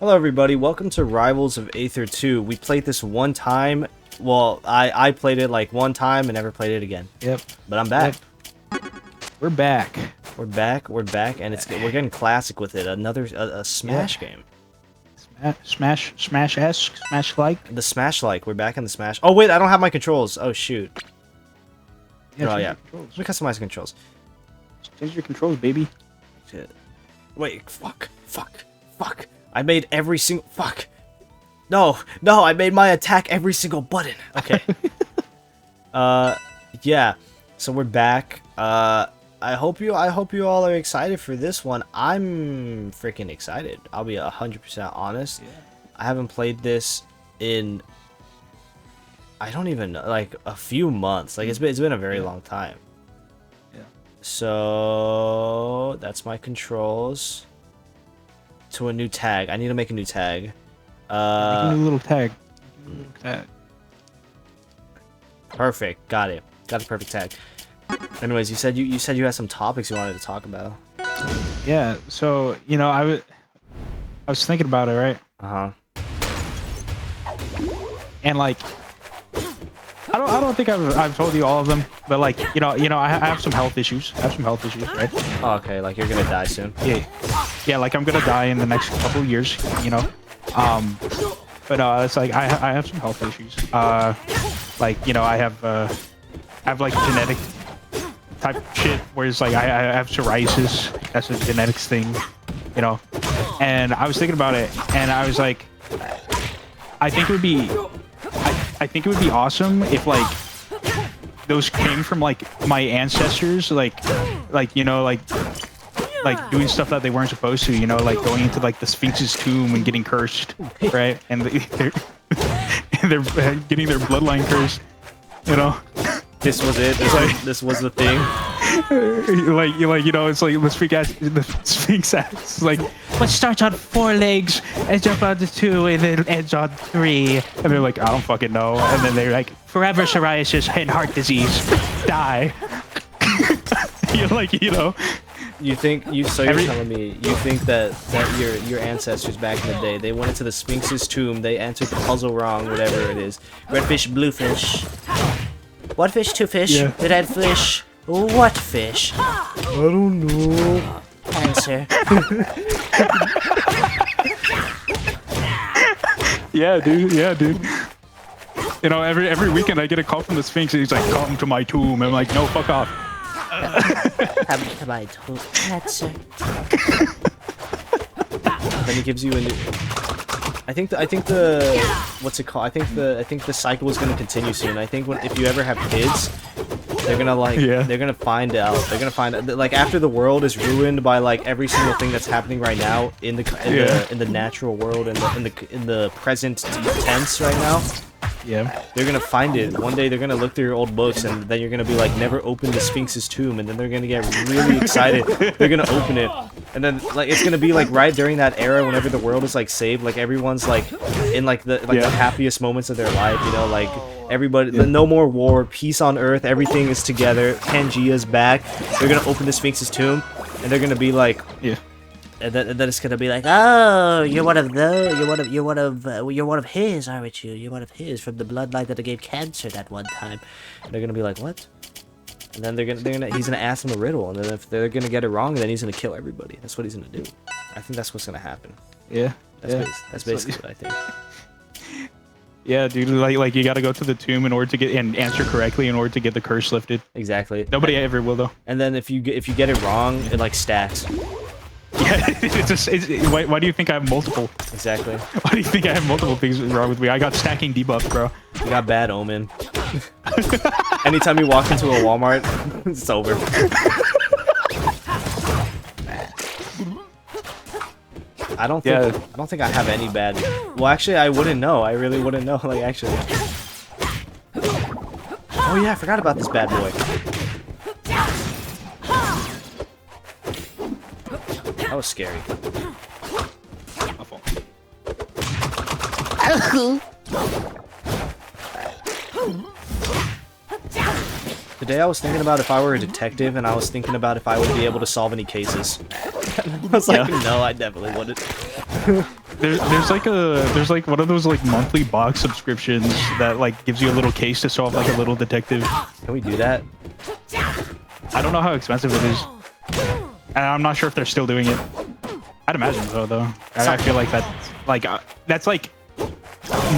Hello everybody, welcome to Rivals of Aether 2. We played this one time. Well, I played it like one time and never played it again. Yep. But I'm back. Yep. We're back. We're back, and we're getting classic with it. Another a Smash game. Smash-esque, Smash-like. The Smash-like. We're back in the Smash. Oh wait, I don't have my controls. Oh shoot. Yeah, Oh yeah. controls. Let me customize the controls. Change your controls, baby. Shit. Wait, fuck. I made every single fuck. No, I made my attack every single button. Okay. Yeah. So we're back. I hope you all are excited for this one. I'm freaking excited. I'll be 100% honest. Yeah. I haven't played this in I don't even know, like a few months. Like it's been a very long time. Yeah. So that's my controls. To a new tag. I need to make a new tag. Make a new little tag. Perfect. Got it. Got a perfect tag. Anyways, you said you had some topics you wanted to talk about. Yeah. So I was thinking about it, right? And like, I don't think I've told you all of them, but like I have some health issues. Right? Oh, okay, like you're gonna die soon. Yeah, like I'm gonna die in the next couple of years. But it's like I have some health issues. Like I have like genetic type shit where it's like I have psoriasis. That's a genetics thing, And I was thinking about it, and I was like, I think it would be awesome if like those came from like my ancestors, like doing stuff that they weren't supposed to, like going into like the Sphinx's tomb and getting cursed, right? And they're getting their bloodline cursed, This was it. This was the thing. It's like the Sphinx ass like what starts on 4 legs and jump on to 2 and then ends on 3, and they're like, I don't fucking know, and then they're like, forever psoriasis and heart disease, die. You're telling me you think that your ancestors back in the day, they went into the Sphinx's tomb, they answered the puzzle wrong, whatever it is. Red fish, blue fish. What fish? 2 fish? Yeah. Red fish. What fish? I don't know. Answer. Yeah, dude. Every weekend I get a call from the Sphinx, and he's like, come to my tomb. And I'm like, no, fuck off. Come to my tomb. Answer. Then he gives you a new. I think the what's it called? I think the cycle is gonna continue soon. I think if you ever have kids, they're gonna they're gonna find out. They're gonna find out like after the world is ruined by like every single thing that's happening right now in the natural world and in the present tense right now. Yeah. They're gonna find it. One day they're gonna look through your old books, and then you're gonna be like, never open the Sphinx's tomb, and then they're gonna get really excited. They're gonna open it, and then like it's gonna be like right during that era, whenever the world is like saved, like everyone's like in like the happiest moments of their life, like everybody, no more war, peace on Earth, everything is together. Pangea's back. They're gonna open the Sphinx's tomb, and they're gonna be like, And then it's gonna be like, oh, you're one of his, aren't you? You're one of his from the bloodline that gave cancer that one time. And they're gonna be like, what? And then he's gonna ask them a riddle, and then if they're gonna get it wrong, then he's gonna kill everybody. That's what he's gonna do. I think that's what's gonna happen. Yeah. That's basically what I think. Yeah, dude. Like you gotta go to the tomb in order to get and answer correctly in order to get the curse lifted. Exactly. Nobody ever will though. And then if you get it wrong, it like stacks. Yeah, why do you think I have multiple? Exactly. Why do you think I have multiple things wrong with me? I got stacking debuff, bro. You got bad omen. Anytime you walk into a Walmart, it's over. I don't think I have any bad. Well, actually, I wouldn't know. I really wouldn't know. Like, actually. Oh yeah, I forgot about this bad boy. That was scary. Today I was thinking about if I were a detective, and I was thinking about if I would be able to solve any cases. I was like, no, I definitely wouldn't. there's like one of those like monthly box subscriptions that like gives you a little case to solve like a little detective. Can we do that? I don't know how expensive it is, and I'm not sure if they're still doing it. I'd imagine so, though. I feel like that's like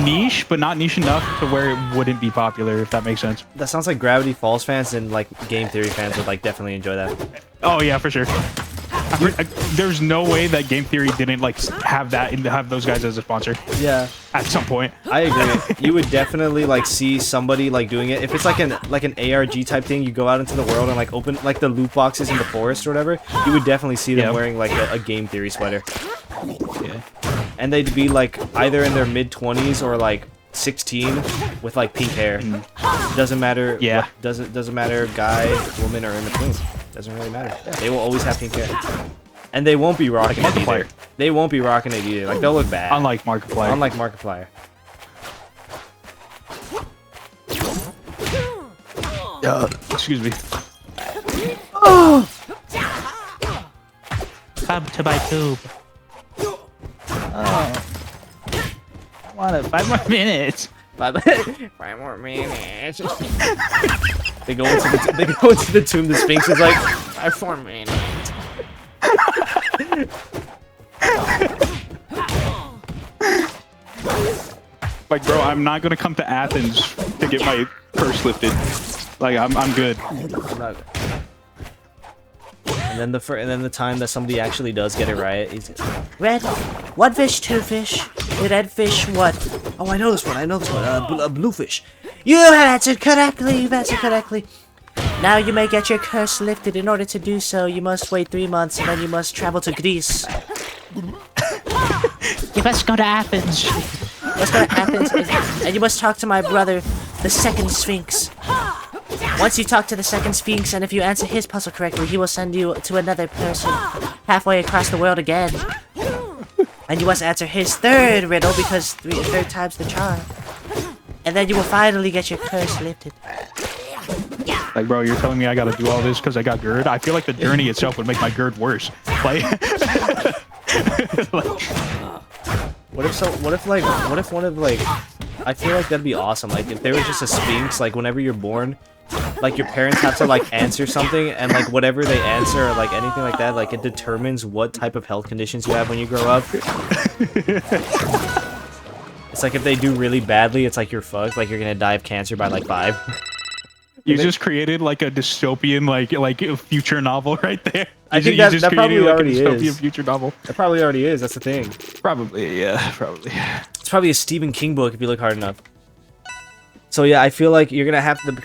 niche, but not niche enough to where it wouldn't be popular, if that makes sense. That sounds like Gravity Falls fans and like Game Theory fans would like definitely enjoy that. Oh yeah, for sure. There's no way that Game Theory didn't like have that and have those guys as a sponsor. Yeah. At some point. I agree. You would definitely like see somebody like doing it. If it's like an ARG type thing, you go out into the world and like open like the loot boxes in the forest or whatever, you would definitely see them wearing like a Game Theory sweater. Yeah. And they'd be like either in their mid-20s or like 16 with like pink hair. Doesn't matter. Yeah. Doesn't matter guy, woman, or in between. Doesn't really matter. They will always have pink hair. And they won't be rocking it either. They won't be rocking it either. Like they'll look bad. Unlike Markiplier. Unlike Markiplier. Excuse me. Come to my tube. Oh. I want it. 5 more minutes. 5 more minutes. They go into the tomb. The Sphinx is like 5 more minutes. Like, bro, I'm not gonna come to Athens to get my curse lifted. Like, I'm good. I'm not. And then the time that somebody actually does get it right, is red, 1 fish, 2 fish, red fish, what? Oh, I know this one. Blue fish. You have answered correctly. You've answered correctly. Now you may get your curse lifted. In order to do so, you must wait 3 months, and then you must travel to Greece. You must go to Athens. Let's go to Athens, and you must talk to my brother, the second Sphinx. Once you talk to the second Sphinx, and if you answer his puzzle correctly, he will send you to another person halfway across the world again. And you must answer his third riddle, because third time's the charm. And then you will finally get your curse lifted. Like, bro, you're telling me I gotta do all this because I got GERD? I feel like the journey itself would make my GERD worse. Like, what if one of like, I feel like that'd be awesome. Like, if there was just a Sphinx, like, whenever you're born, like, your parents have to, like, answer something, and, like, whatever they answer, or, like, anything like that, like, it determines what type of health conditions you have when you grow up. It's like, if they do really badly, it's like you're fucked. Like, you're gonna die of cancer by, like, 5. You just created, like, a dystopian, like a future novel right there. I think that probably already is. Future novel. That probably already is. That's the thing. Probably, yeah, probably. It's probably a Stephen King book if you look hard enough. So yeah, I feel like the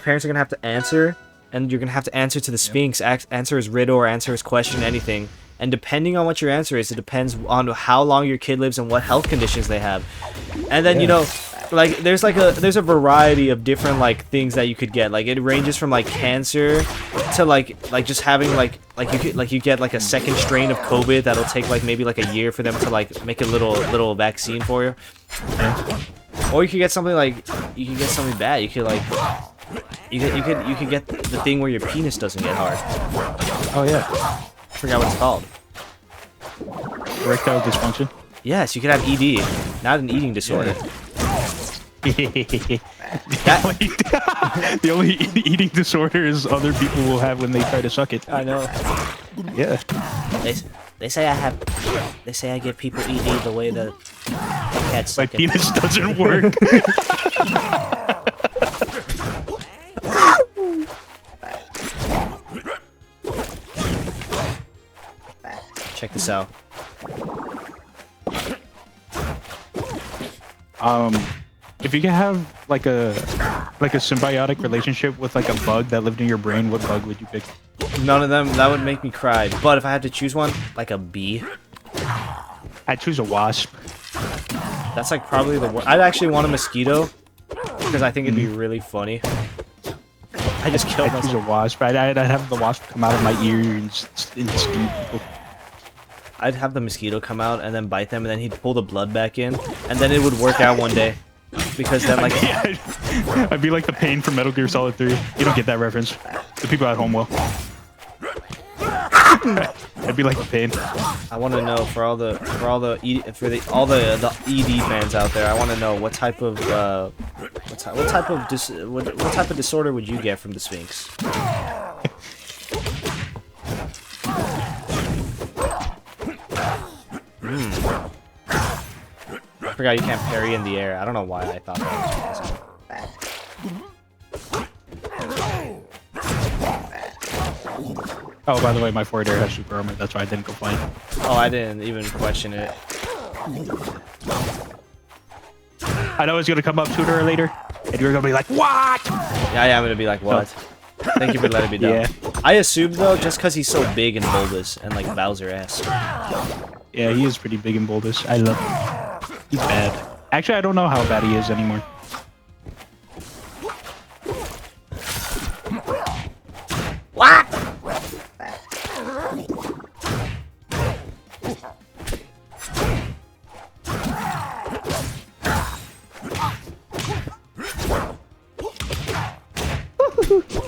parents are gonna have to answer, and you're gonna have to answer to the Sphinx, answer his riddle or answer his question, anything. And depending on what your answer is, it depends on how long your kid lives and what health conditions they have. And then you know, like there's a variety of different like things that you could get. Like it ranges from like cancer to like just having like you get like a second strain of COVID that'll take like maybe like a year for them to like make a little vaccine for you. Or you could get something like bad. You could like you could get the thing where your penis doesn't get hard. Oh yeah. I forgot what it's called. Erectile dysfunction. Yes, you could have ED, not an eating disorder. The only eating disorders other people will have when they try to suck it. I know. Yeah. They say I give people ED the way that cats suck My penis doesn't work. Check this out. If you could have like a symbiotic relationship with like a bug that lived in your brain, what bug would you pick? None of them. That would make me cry. But if I had to choose one, like a bee. I'd choose a wasp. That's like probably the worst. I'd actually want a mosquito because I think it'd be really funny. I just killed myself. I'd choose a wasp. I'd have the wasp come out of my ear and sting people. I'd have the mosquito come out and then bite them, and then he'd pull the blood back in, and then it would work out one day. Because then, like... I'd be like the pain from Metal Gear Solid 3. You don't get that reference. The people at home will. That'd be like a pain. I want to know for all the ED fans out there. I want to know what type of what type of disorder would you get from the Sphinx? I forgot you can't parry in the air. I don't know why I thought that was Oh, by the way, my forward air has super armor. That's why I didn't go fight. Oh, I didn't even question it. I know it's gonna come up sooner or later, and you're gonna be like, "What?" Yeah, I am gonna be like, what? Thank you for letting me know. Yeah. I assumed though, just because he's so big and bulbous and like Bowser-esque. Yeah, he is pretty big and bulbous. I love him. He's bad. Actually, I don't know how bad he is anymore. What?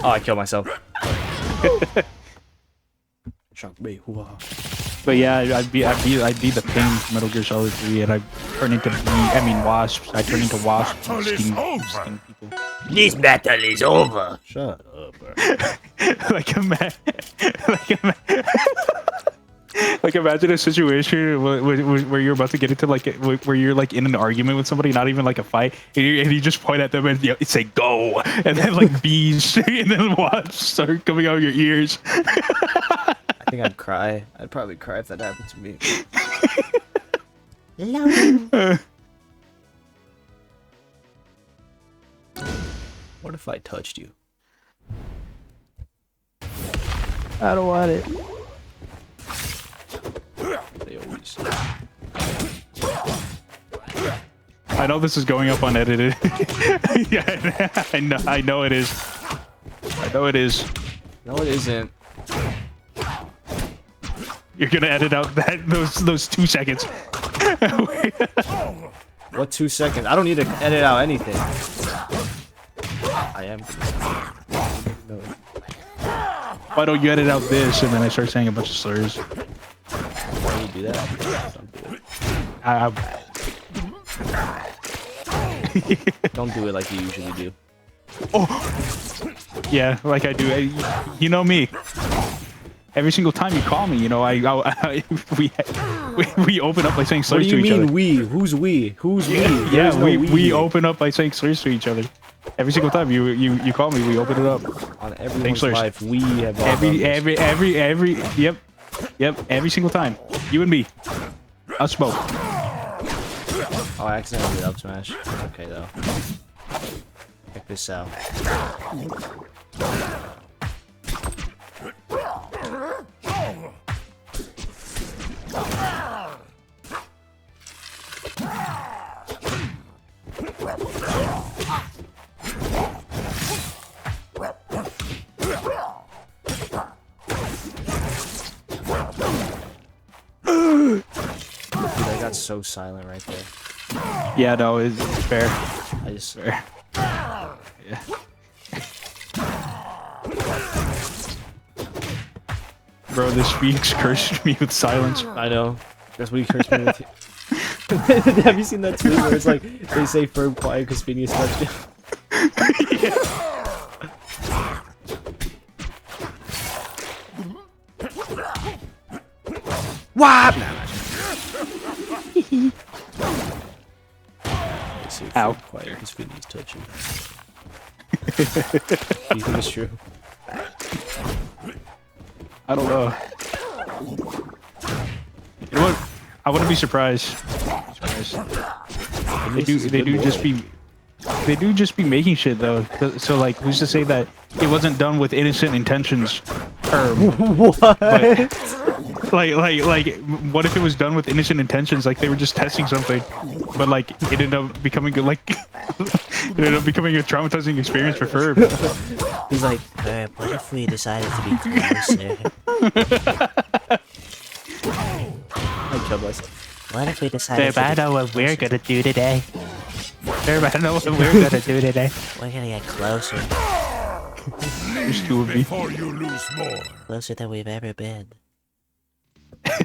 Oh, I killed myself. Shock me. But yeah, I'd be the Pain from Metal Gear Solid 3, and I turn into wasps. I turn into wasps and sting people. This battle is over. Shut up, bro. Like imagine a situation where you're about to get into where you're like in an argument with somebody, not even like a fight, and you just point at them and say go, and then like bees and then wasps start coming out of your ears. I think I'd cry. I'd probably cry if that happened to me. What if I touched you? I don't want it. They always. I know this is going up unedited. Yeah, I know it is. I know it is. No, it isn't. You're gonna edit out those 2 seconds. What 2 seconds? I don't need to edit out anything. I am gonna. No. Why don't you edit out this and then I start saying a bunch of slurs? Why do you do that? Don't do it. Don't do it like you usually do. Oh, yeah, like I do. You know me. Every single time you call me, you know, we open up by saying slurs to each other. What do you mean we? Who's we? Who's we? Yeah, no we open up by saying slurs to each other. Every single time you call me, we open it up. On everyone's life, we have all yep, every single time. You and me. Us both. Oh, I accidentally did up smash. It's okay though. Check this out. Dude, I got so silent right there. Yeah, no, it's fair. I just Fair. Yeah. Bro, this Phoenix cursed me with silence. I know. That's what he cursed me with. Have you seen that tweet where it's like they say firm quiet because Phineas touched you? What? Ow. Quiet because Phineas touched you. Do you think it's true? I don't know. You know what? I wouldn't be surprised. They do just be making shit though. So like, who's to say that it wasn't done with innocent intentions? What? Like, what if it was done with innocent intentions? Like they were just testing something, but like it ended up becoming a traumatizing experience for Ferb. He's like, what if we decided to be closer? I killed myself. What if we decided I know what we're gonna do today. I know what we're gonna do today. we're gonna get closer? There's 2 of me. Before you lose more. Closer than we've ever been. And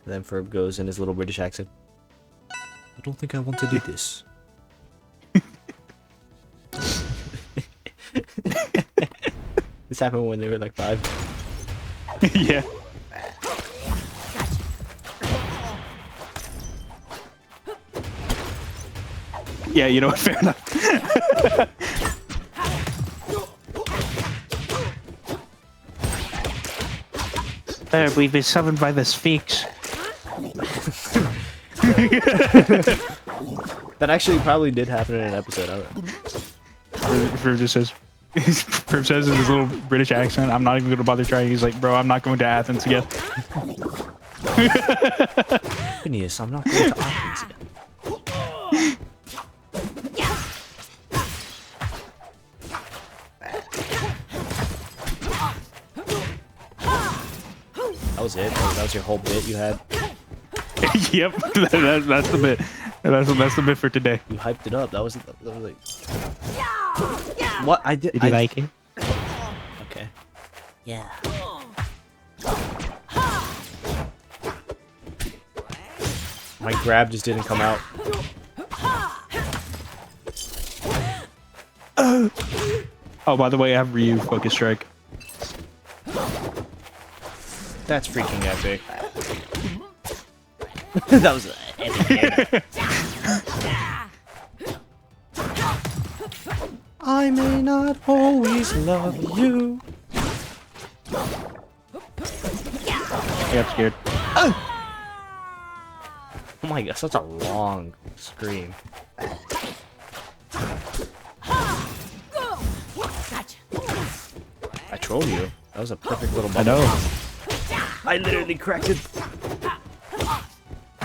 then Ferb goes in his little British accent. I don't think I want to do this. This happened when they were like 5. Yeah. Yeah, you know what? Fair enough. We've been summoned by the Sphinx. That actually probably did happen in an episode. I don't know. Ferb just says, Ferb says in his little British accent, I'm not even going to bother trying. He's like, bro, I'm not going to Athens again. Phineas, I'm not going to Athens again. That was it? That was your whole bit you had? Yep, that's the bit. That's the bit for today. You hyped it up. That was like... What? I did... Did you like it? Okay. Yeah. My grab just didn't come out. Oh, by the way, I have Ryu Focus Strike. That's freaking epic. That was epic. I may not always love you. I got scared. Oh my god, such a long scream. I trolled you. That was a perfect little bubble. I know. I literally cracked it.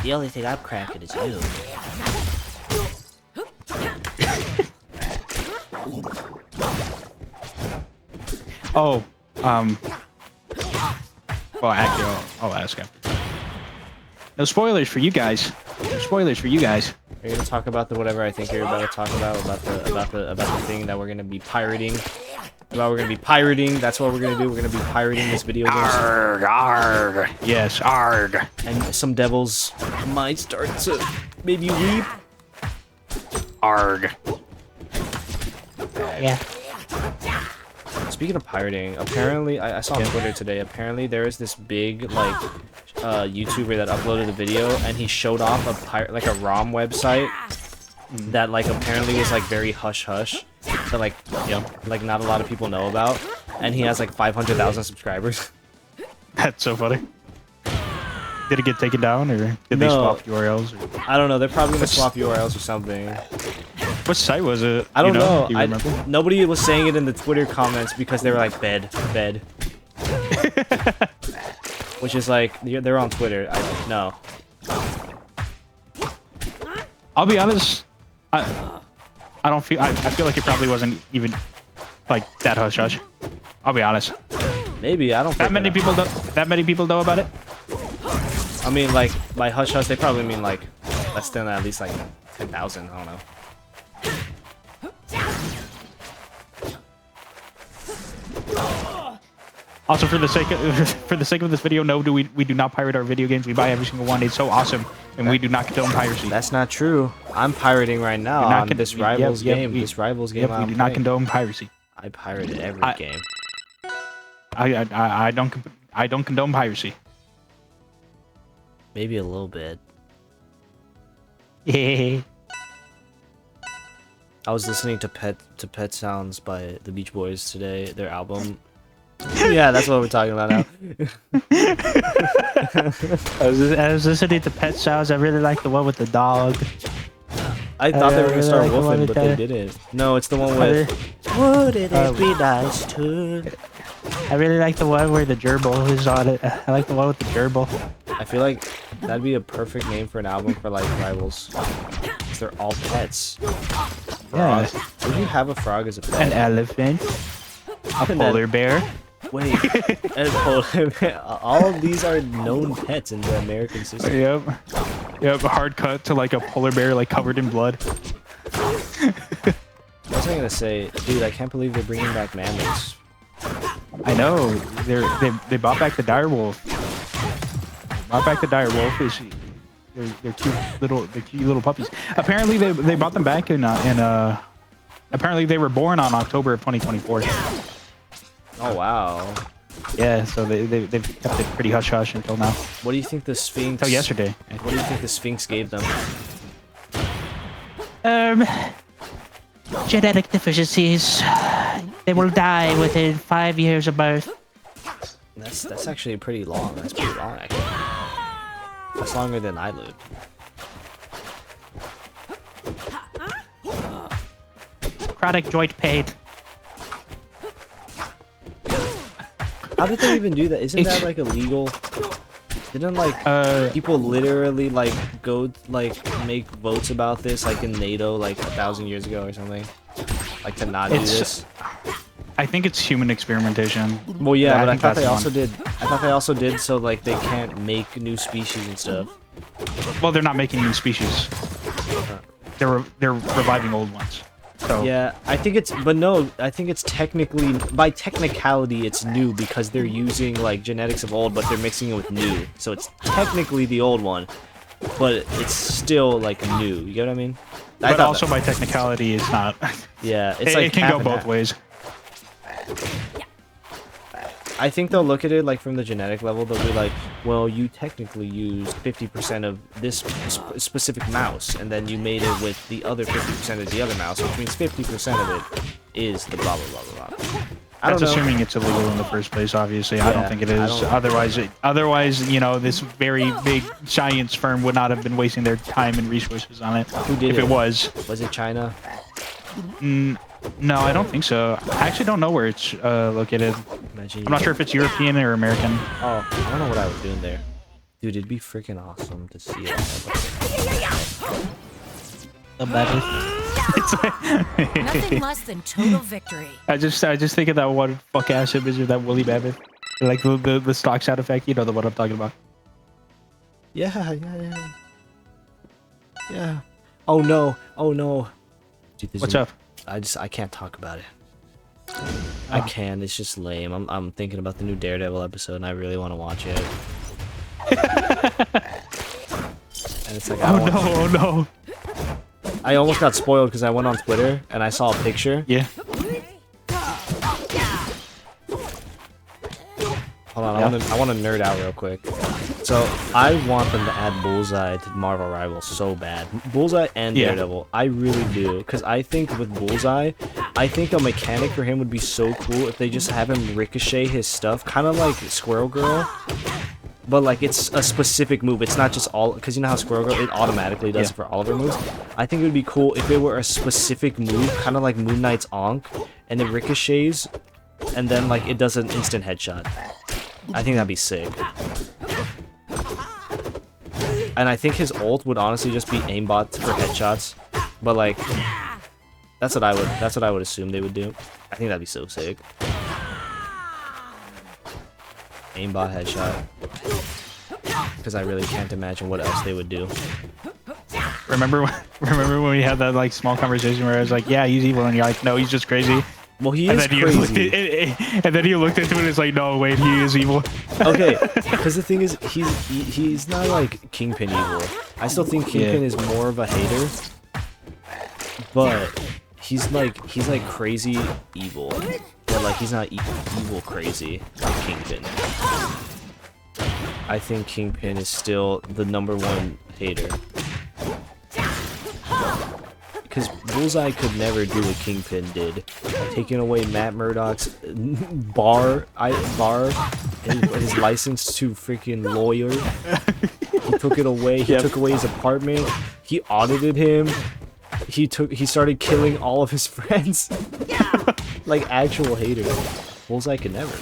The only thing I'm cracking is you. Oh, well, actually, I'll ask him. No spoilers for you guys. No spoilers for you guys. Are you gonna talk about the whatever I think you're about to talk about the thing that we're gonna be pirating? We're gonna be pirating. That's what we're gonna do. We're gonna be pirating this video game. Arg, arg. Yes, arg. And some devils might start to maybe weep. Arg. Yeah. Speaking of pirating, apparently I saw on Twitter today. Apparently there is this big like YouTuber that uploaded a video and he showed off a a ROM website that like apparently is like very hush hush. That like like not a lot of people know about, and he has like 500,000 subscribers. That's so funny. Did it get taken down, or did they No. swap URLs? Or... I don't know. They're probably gonna swap URLs or something. What site was it? I don't know. Do you remember? Nobody was saying it in the Twitter comments because they were like bed. Which is like they're on Twitter. No. I'll be honest. I don't feel. I feel like it probably wasn't even like that hush hush. I'll be honest. Maybe I don't. That many people. That many people know about it. I mean, like by hush hush, they probably mean like less than at least like 10,000. I don't know. Also, for the sake of this video, no, we do not pirate our video games. We buy every single one. It's so awesome, and we do not condone piracy. That's not true. I'm pirating right now on this Rivals game. This Rivals game. We do not condone piracy. I pirated every game. I don't condone piracy. Maybe a little bit. Yeah. I was listening to Pet Sounds by the Beach Boys today. Their album. Yeah, that's what we're talking about now. I was listening to Pet Sounds. I really like the one with the dog. I thought they were gonna start like the one wolfing, with but they the- didn't. No, it's the one with. Wouldn't it be nice to? I really like the one where the gerbil is on it. I like the one with the gerbil. I feel like that'd be a perfect name for an album for like Rivals. 'Cause they're all pets. Yeah. Would you have a frog as a pet? An elephant. A polar bear. Wait, all of these are known pets in the American system. Yep. Yep. A hard cut to like a polar bear like covered in blood. What was I gonna say? Dude, I can't believe they're bringing back Mammoths. I know. They brought back the direwolf. Brought back the direwolf. They're cute little puppies. Apparently they brought them back in apparently they were born on October of 2024. Oh wow. Yeah, so they've kept it pretty hush hush until now. What do you think the Sphinx? Until yesterday. What do you think the Sphinx gave them? Genetic deficiencies. They will die within 5 years of birth. That's actually pretty long. That's pretty long, actually. That's longer than I lived. Chronic joint pain. How did they even do that? Isn't that like illegal? Didn't like people literally like go like make votes about this like in NATO like 1,000 years ago or something? Like to not do this? I think it's human experimentation. Well, yeah, but I think thought they that's also one. did. I thought they also did so like they can't make new species and stuff. Well, they're not making new species. They're reviving old ones. So Yeah, I think it's, but no, I think it's technically, by technicality, it's new because they're using like genetics of old, but they're mixing it with new. So it's technically the old one, but it's still like new. You get what I mean? but also by technicality, it's not. Yeah, it's it, like it can half go and both half. ways. I think they'll look at it like from the genetic level. They'll be like, well, you technically used 50% of this specific mouse, and then you made it with the other 50% of the other mouse, which means 50% of it is the blah blah blah blah blah. I That's don't know. assuming it's illegal in the first place. Obviously, I don't Yeah, think it I is. don't- Otherwise, you know, this very big science firm would not have been wasting their time and resources on it. Who did if it? it was? Was it China? No, I don't think so. I actually don't know where it's located. Imagine I'm not sure if it's European or American. Oh, I don't know what I was doing there. Dude, it'd be freaking awesome to see it. Nothing less than total victory. I just think of that one fuck ass image of that woolly mammoth, like the stock sound effect. You know the one I'm talking about. Yeah. Yeah. Oh no. Oh no. Dude, What's up? I can't talk about it. I can. It's just lame. I'm thinking about the new Daredevil episode, and I really want to watch it. And it's like, Oh no! I almost got spoiled because I went on Twitter and I saw a picture. Yeah. Hold on, I want to nerd out real quick. So I want them to add Bullseye to Marvel Rivals so bad. Bullseye and Yeah. Daredevil, I really do, because I think with Bullseye, I think a mechanic for him would be so cool if they just have him ricochet his stuff, kind of like Squirrel Girl. But like it's a specific move. It's not just all, because you know how Squirrel Girl, it automatically does Yeah. it for all of her moves. I think it would be cool if it were a specific move, kind of like Moon Knight's Ankh, and it ricochets, and then like it does an instant headshot. I think that'd be sick. And I think his ult would honestly just be aimbot for headshots. But like that's what I would assume they would do. I think that'd be so sick. Aimbot headshot. Because I really can't imagine what else they would do. Remember when we had that like small conversation where I was like, "Yeah, he's evil," and you're like, "No, he's just crazy." Well, he And is then you looked crazy. and then you looked into it and it's like, "No, wait, he is evil." Okay, because the thing is, he's not like Kingpin evil. I still think Kingpin is more of a hater, but he's like crazy evil, but like he's not evil crazy like Kingpin. I think Kingpin is still the #1 hater. Because Bullseye could never do what Kingpin did. Taking away Matt Murdock's his license to freaking lawyer. He took it away. He took away his apartment. He audited him. He started killing all of his friends. Like actual haters. Bullseye could never.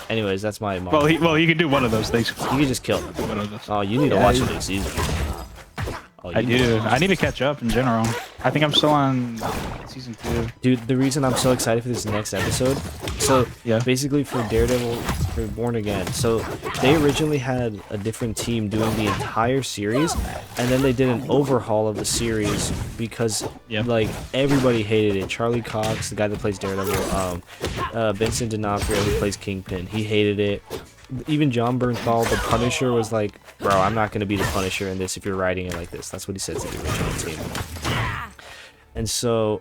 Anyways, that's my Well, he can do one of those things. you can just kill him. One of those. Oh, you need to watch the next season. Oh, I you need to do. watch I need to catch up in general. I think I'm still on season 2. Dude, the reason I'm so excited for this next episode, so Yeah. basically for for Born Again. So they originally had a different team doing the entire series, and then they did an overhaul of the series because like everybody hated it. Charlie Cox, the guy that plays Daredevil, Vincent D'Onofrio, who plays Kingpin, he hated it. Even John Bernthal, the Punisher, was like, bro, I'm not going to be the Punisher in this if you're writing it like this. That's what he said to the original team. And so...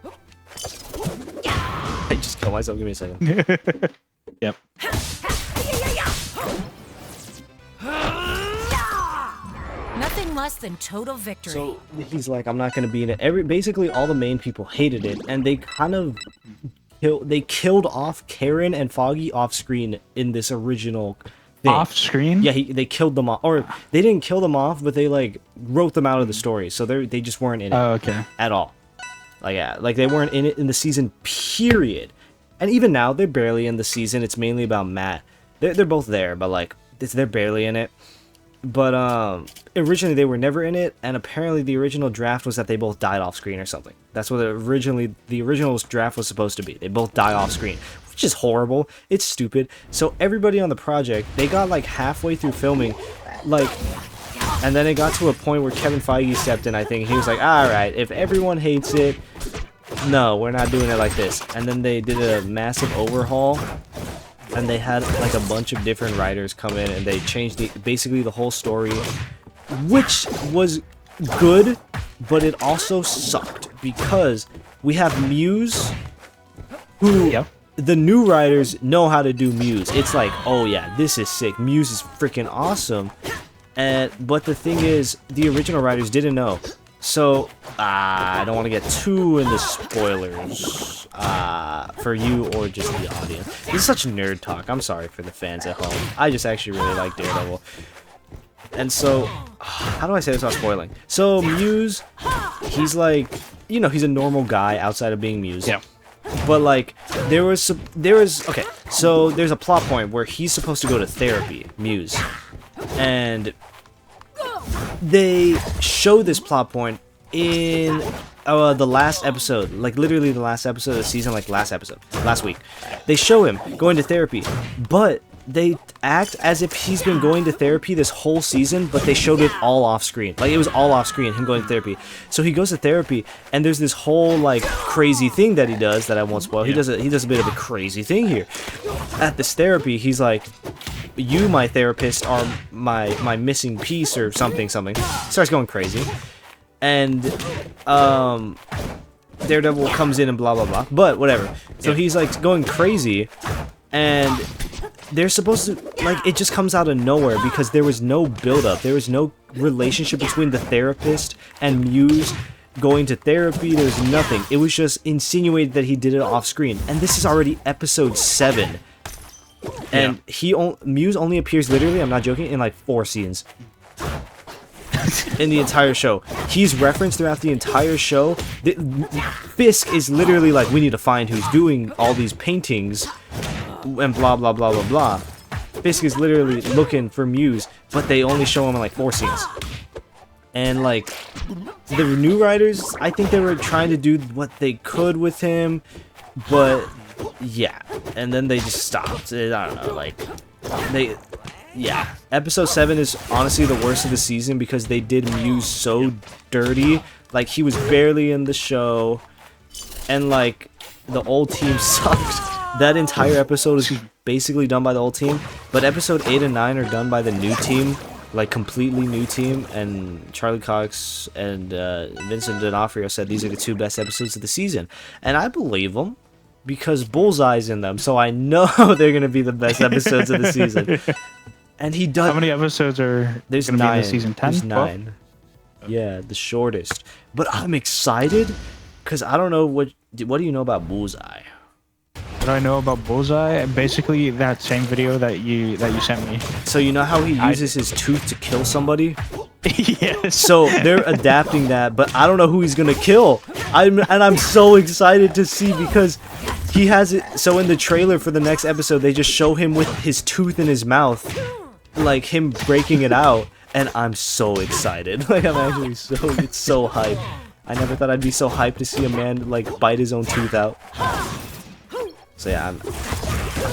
I just killed myself. Give me a second. Yep. Nothing less than total victory. So he's like, I'm not going to be in it. Basically, all the main people hated it, and they kind of... They killed off Karen and Foggy off screen in this original thing. Off screen? Yeah, they killed them off, or they didn't kill them off, but they like wrote them out of the story, so they just weren't in it okay. at all. Like yeah, like they weren't in it in the season. Period. And even now, they're barely in the season. It's mainly about Matt. They're both there, but like they're barely in it. But originally they were never in it, and apparently the original draft was that they both died off screen or something. That's what the original draft was supposed to be. They both die off screen, which is horrible. It's stupid. So everybody on the project, they got like halfway through filming, like, and then it got to a point where Kevin Feige stepped in. I think he was like, all right, if everyone hates it, no, we're not doing it like this. And then they did a massive overhaul. And they had like a bunch of different writers come in, and they changed basically the whole story, which was good, but it also sucked because we have Muse, who the new writers know how to do Muse. It's like, oh yeah, this is sick. Muse is freaking awesome. But the thing is, the original writers didn't know. So, I don't want to get too into spoilers for you or just the audience. This is such nerd talk. I'm sorry for the fans at home. I just actually really like Daredevil. And so, how do I say this without spoiling? So, Muse, he's like, you know, he's a normal guy outside of being Muse. Yeah. But like, okay, so there's a plot point where he's supposed to go to therapy, Muse. And they show this plot point in the last episode, like literally the last episode of the season, like last week. They show him going to therapy, but they act as if he's been going to therapy this whole season, but they showed it all off screen. Like, it was all off screen, him going to therapy. So he goes to therapy, and there's this whole, like, crazy thing that he does that I won't spoil. He does a bit of a crazy thing here. At this therapy, he's like, you, my therapist, are my missing piece or something. Starts going crazy. And, Daredevil comes in and blah, blah, blah. But, whatever. So he's, like, going crazy, and they're supposed to, like, it just comes out of nowhere because there was no build-up. There was no relationship between the therapist and Muse going to therapy. There's nothing. It was just insinuated that he did it off screen. And this is already episode 7. And Muse only appears literally, I'm not joking, in like 4 scenes. In the entire show. He's referenced throughout the entire show. Fisk is literally like, we need to find who's doing all these paintings and blah blah blah blah blah. Fisk is literally looking for Muse, but they only show him in like 4 scenes. And like, the new writers, I think they were trying to do what they could with him, but yeah, and then they just stopped. I don't know, like, episode 7 is honestly the worst of the season because they did Muse so dirty. Like, he was barely in the show, and like, the old team sucked. That entire episode is basically done by the old team, but episode 8 and 9 are done by the new team, like completely new team, and Charlie Cox and Vincent D'Onofrio said these are the 2 best episodes of the season, and I believe them because Bullseye's in them, so I know they're gonna be the best episodes of the season. And he does. How many episodes are there's gonna 9 be in the season? 10? There's 9. Yeah, the shortest. But I'm excited because I don't know what do you know about Bullseye? What do I know about Bullseye? Basically, that same video that you sent me. So you know how he uses his tooth to kill somebody? Yes. So they're adapting that, but I don't know who he's gonna kill. I'm so excited to see because he has it. So in the trailer for the next episode, they just show him with his tooth in his mouth, like him breaking it out, and I'm so excited. Like, I'm actually it's so hyped. I never thought I'd be so hyped to see a man like bite his own tooth out. So yeah, I'm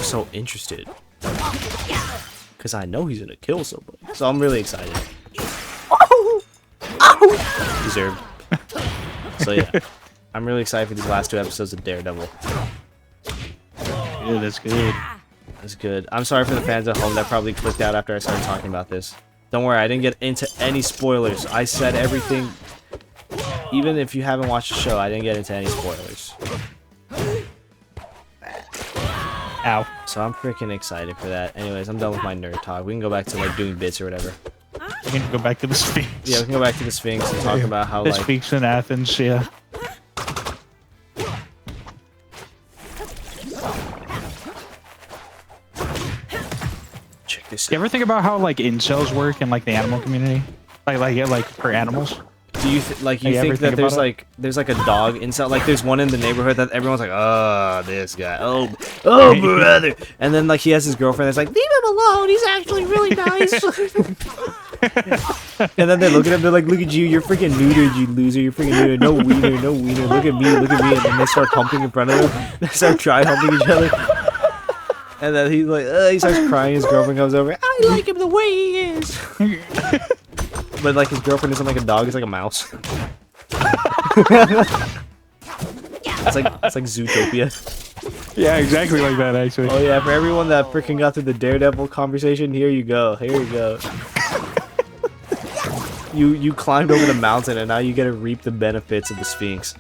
so interested. Because I know he's gonna kill somebody. So I'm really excited. Deserved. So yeah, I'm really excited for these last 2 episodes of Daredevil. Yeah, that's good. That's good. I'm sorry for the fans at home that probably clicked out after I started talking about this. Don't worry, I didn't get into any spoilers. I said everything. Even if you haven't watched the show, I didn't get into any spoilers. Ow. So I'm freaking excited for that. Anyways, I'm done with my nerd talk. We can go back to like doing bits or whatever. We can go back to the Sphinx. Yeah, we can go back to the Sphinx and talk about how The like Sphinx in Athens, yeah. check this You out. ever think about how like incels work in like the animal community? Like for animals? Do you like you Hey, think ever that think there's about it? like a dog inside, like there's one in the neighborhood that everyone's like, oh, this guy, oh brother, and then like he has his girlfriend that's like, leave him alone, he's actually really nice. And then they look at him, they're like, look at you, you're freaking neutered, you loser, you're freaking neutered, no wiener, look at me, and then they start humping in front of him, they start try humping each other, and then he's like, he starts crying, his girlfriend comes over, I like him the way he is. But like his girlfriend isn't like a dog, it's like a mouse. it's like Zootopia. Yeah, exactly like that actually. Oh yeah, for everyone that freaking got through the Daredevil conversation, here you go. Here you go. You climbed over the mountain and now you get to reap the benefits of the Sphinx.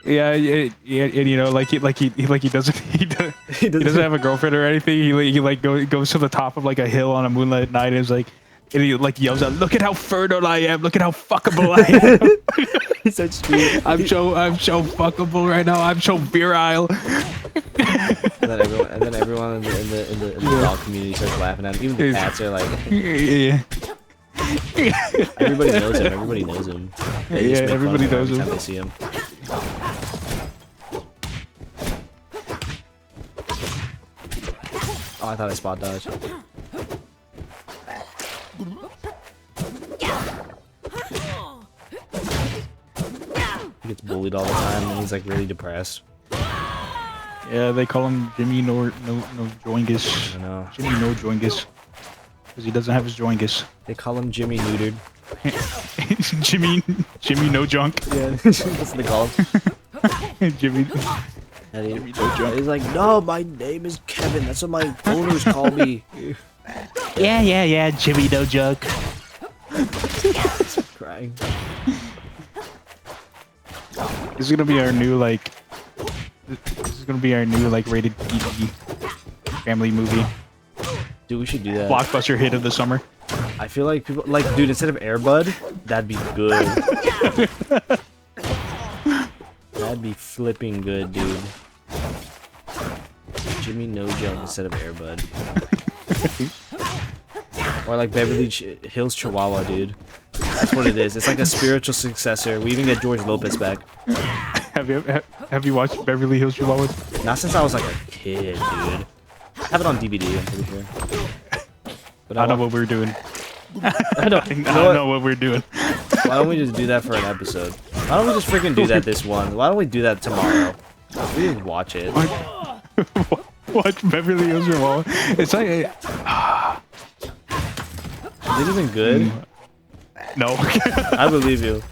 Yeah, and you know, he doesn't have a girlfriend or anything. He goes to the top of like a hill on a moonlight night and is like, and he like yells out, "Look at how fertile I am! Look at how fuckable I am! He's such stupid. I'm so fuckable right now. I'm so virile." And then everyone in the dog community starts laughing at him. Even the cats are like, Yeah. everybody knows him. Everybody knows him. They just Yeah, make fun of everybody him knows every him. time they see him. Oh, I thought I spot dodged. He gets bullied all the time and he's like really depressed. Yeah, they call him Jimmy No Joingus. I know. Jimmy No Joingus. Because he doesn't have his joingus. They call him Jimmy Neutered. Jimmy No Junk. Yeah, that's what they call him. Jimmy. And he's like, no, my name is Kevin. That's what my owners call me. Yeah, Jimmy no joke. Crying. This is gonna be our new like. This is gonna be our new like rated PG family movie. Dude, we should do that. Blockbuster hit of the summer. I feel like people like, dude, instead of Air Bud, that'd be good. That'd be flipping good, dude. Jimmy No Junk instead of Air Bud. Or like Beverly Hills Chihuahua, dude. That's what it is. It's like a spiritual successor. We even get George Lopez back. Have you watched Beverly Hills Chihuahua? Not since I was like a kid, dude. I have it on DVD, I'm pretty sure. But I know what we're doing. I don't know what we're doing. Why don't we just do that for an episode? Why don't we just freaking do that this one? Why don't we do that tomorrow? We just watch it. Watch Beverly Hills Chihuahua. It's like Is it even good? no. I believe you.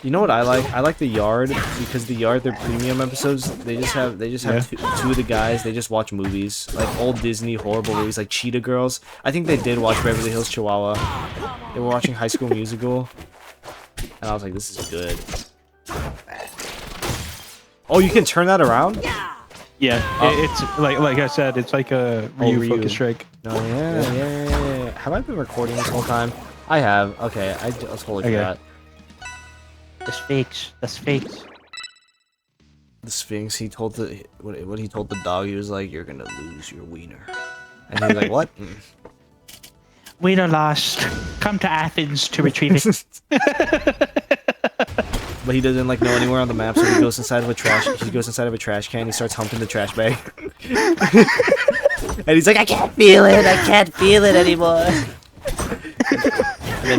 You know what I like? I like The Yard because The Yard, their premium episodes, they just have two of the guys. They just watch movies, like old Disney horrible movies, like Cheetah Girls. I think they did watch Beverly Hills Chihuahua. They were watching High School Musical, and I was like, this is good. Oh, you can turn that around? Yeah, it's like I said, it's like a Ryu Ryu. Focus Strike. No, yeah. Have I been recording this whole time? I have. Okay, I totally forgot. The Sphinx. The Sphinx. The Sphinx, he told what he told the dog, he was like, you're gonna lose your wiener. And he was like, what? Wiener lost. Come to Athens to retrieve it. But he doesn't like know anywhere on the map, so he goes inside of a trash can, he starts humping the trash bag. And he's like, I can't feel it, I can't feel it anymore.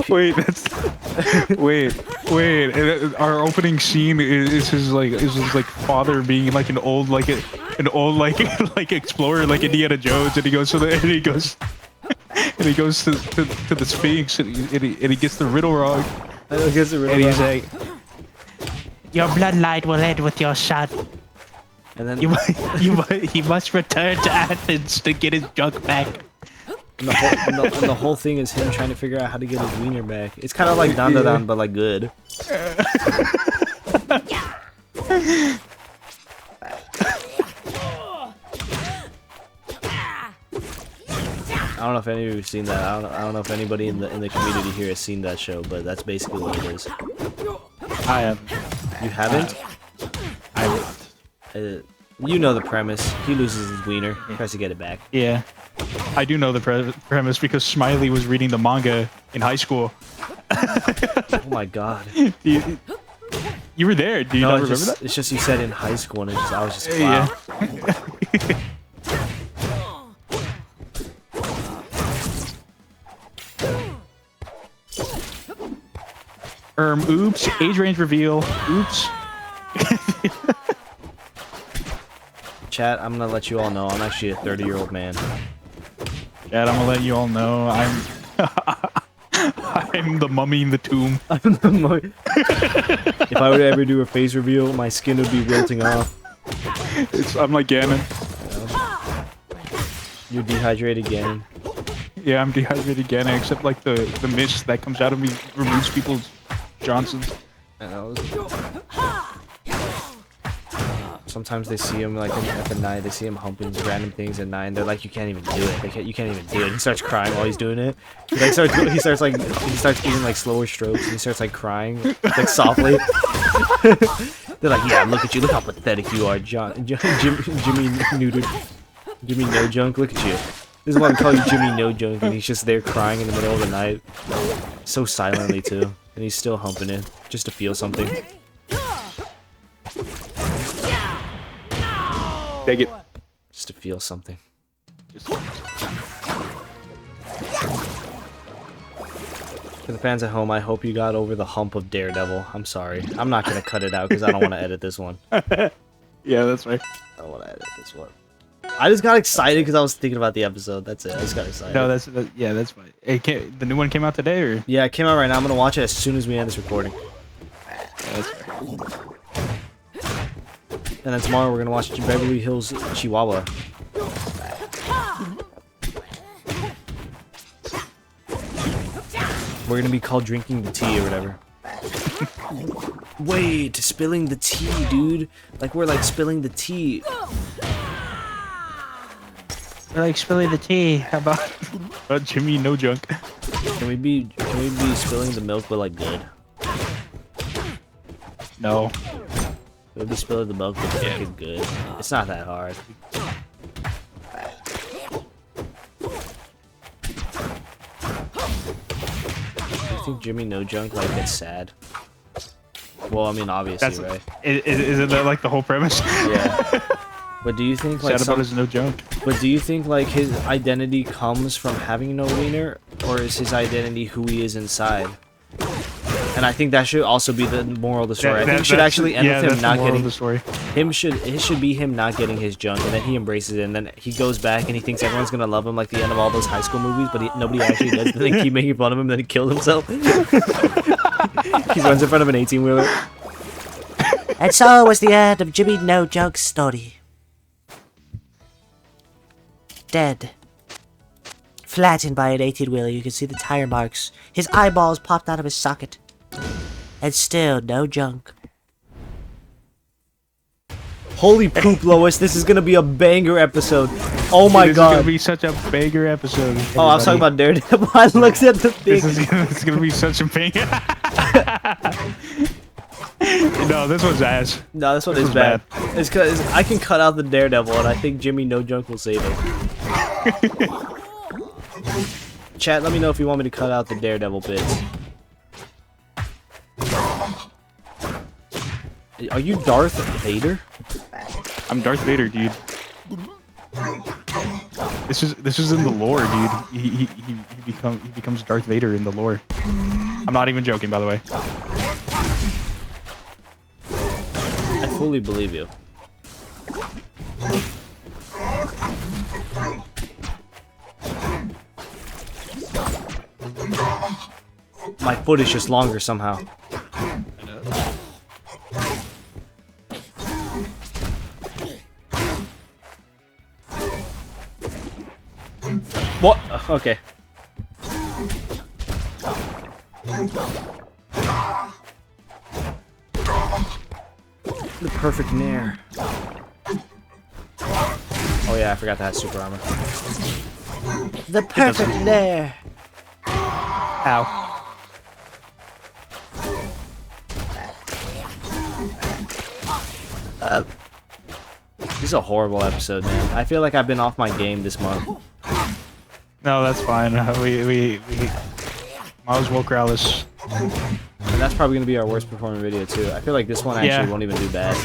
Wait, wait. Our opening scene is his father being like an old an old like like explorer like Indiana Jones, and he goes to the and he goes to the Sphinx, and he gets the riddle wrong. I guess it And really he's like, Your bloodline will end with your son. and then He must return to Athens to get his junk back. and the whole thing is him trying to figure out how to get his wiener back. It's kind of like Dandadan, but like good. I don't know if any of you have seen that. I don't know if anybody in the community here has seen that show, but that's basically what it is. I am. You haven't? You know the premise. He loses his wiener, tries to get it back. Yeah, I do know the premise because Smiley was reading the manga in high school. Oh my god. You were there. Do you not remember that? It's just you said in high school, and I was just wow. Yeah. Oops. Age range reveal. Oops. Chat, I'm gonna let you all know I'm actually a 30-year-old man. Dad, I'm gonna let you all know I'm I'm the mummy in the tomb. If I were to ever do a face reveal, my skin would be wilting off. I'm like Ganon. You're dehydrated again. Yeah, I'm dehydrated Ganon, except like the mist that comes out of me removes people's Johnsons. Sometimes they see him like at the night. They see him humping random things at night. And they're like, "You can't even do it. You can't even do it." He starts crying while he's doing it. He starts getting like slower strokes. And he starts like crying like softly. They're like, "Yeah, look at you. Look how pathetic you are, Jimmy neutered, Jimmy No Junk. Look at you. This is why we call you Jimmy No Junk." And he's just there crying in the middle of the night, so silently too. And he's still humping it just to feel something. Take it. Just to feel something. For the fans at home, I hope you got over the hump of Daredevil. I'm sorry. I'm not gonna cut it out because I don't want to edit this one. Yeah, that's right. I don't want to edit this one. I just got excited because I was thinking about the episode. That's it. I just got excited. No, that's fine. The new one came out today, or? Yeah, it came out right now. I'm gonna watch it as soon as we end this recording. Yeah, that's fair. And then tomorrow we're gonna watch Beverly Hills Chihuahua. We're gonna be called drinking the tea or whatever. Wait, spilling the tea, dude. Like we're like spilling the tea. We're like spilling the tea. How about Jimmy No Junk? Can we be spilling the milk but like good? No. We'll be spilling the milk but fucking good. It's not that hard. Do you think Jimmy No Junk like gets sad? Well, I mean, obviously, right? Isn't that like the whole premise? Yeah. But do you think like Sad about his no junk. But do you think like his identity comes from having no wiener, or is his identity who he is inside? And I think that should also be the moral of the story. I think it should actually end with him not getting the story. It should be him not getting his junk, and then he embraces it, and then he goes back and he thinks everyone's gonna love him like the end of all those high school movies, but nobody actually does. They keep making fun of him, then he kills himself. He runs in front of an 18-wheeler. And so was the end of Jimmy No Junk's story. Dead. Flattened by an 18-wheeler, you can see the tire marks. His eyeballs popped out of his socket. And still no junk. Holy poop, Lois! This is gonna be a banger episode. Oh my This god! is gonna be such a banger episode. Oh, I was talking about Daredevil. I looked at the thing. This is gonna be such a banger. No, this one's ass. No, this one is bad. It's because I can cut out the Daredevil, and I think Jimmy No Junk will save it. Chat, let me know if you want me to cut out the Daredevil bits. Are you Darth Vader? I'm Darth Vader, dude. This is in the lore, dude. He becomes Darth Vader in the lore. I'm not even joking, by the way. I fully believe you. my foot is just longer somehow. What? Okay. The perfect nair. Oh yeah, I forgot to have super armor. The perfect nair. Ow. This is a horrible episode, man. I feel like I've been off my game this month. No, that's fine. We Miles Morales. And that's probably gonna be our worst performing video too. I feel like this one actually won't even do bad.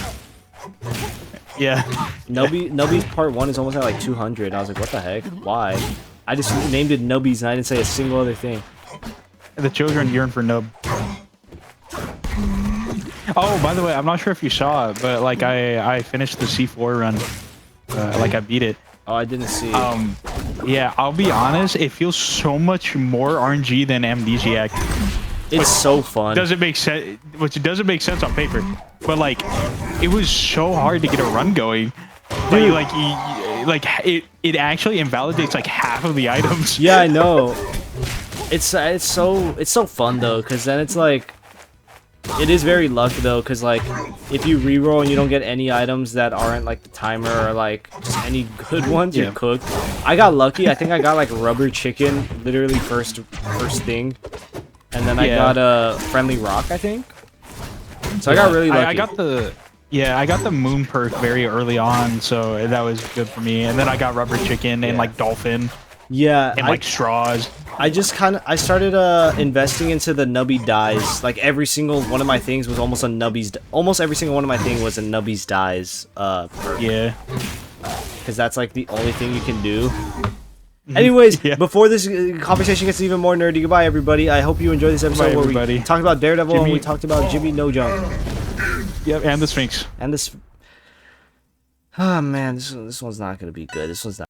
Yeah. Nubby's part 1 is almost at like 200. I was like, what the heck? Why? I just named it Nubbies and I didn't say a single other thing. The children yearn for Nub. Oh, by the way, I'm not sure if you saw it, but like I finished the C4 run. Like I beat it. Oh, I didn't see. Yeah, I'll be honest. It feels so much more RNG than Amnesiac. It's so fun. Doesn't make sense, which doesn't make sense on paper. But like, it was so hard to get a run going. Dude. Like it actually invalidates like half of the items. Yeah, I know. It's so fun though, cause then it's like, it is very luck though, cause like, if you reroll and you don't get any items that aren't like the timer or like just any good ones, you're cooked. I got lucky. I think I got like rubber chicken, literally first thing, and then I got a friendly rock, I think. So I got really lucky. I got the moon perk very early on, so that was good for me. And then I got rubber chicken and like dolphin. Yeah, And like straws. I just I started investing into the Nubby dies. Like every single one of my things was almost a Nubby's. Almost every single one of my thing was a Nubby's dies. Perk. Yeah. Because that's like the only thing you can do. Anyways, before this conversation gets even more nerdy, goodbye everybody. I hope you enjoyed this episode where we talked about Daredevil and we talked about Jimmy No Jump. Yep, and the Sphinx. And this. Oh man, this one's not gonna be good. This one's not.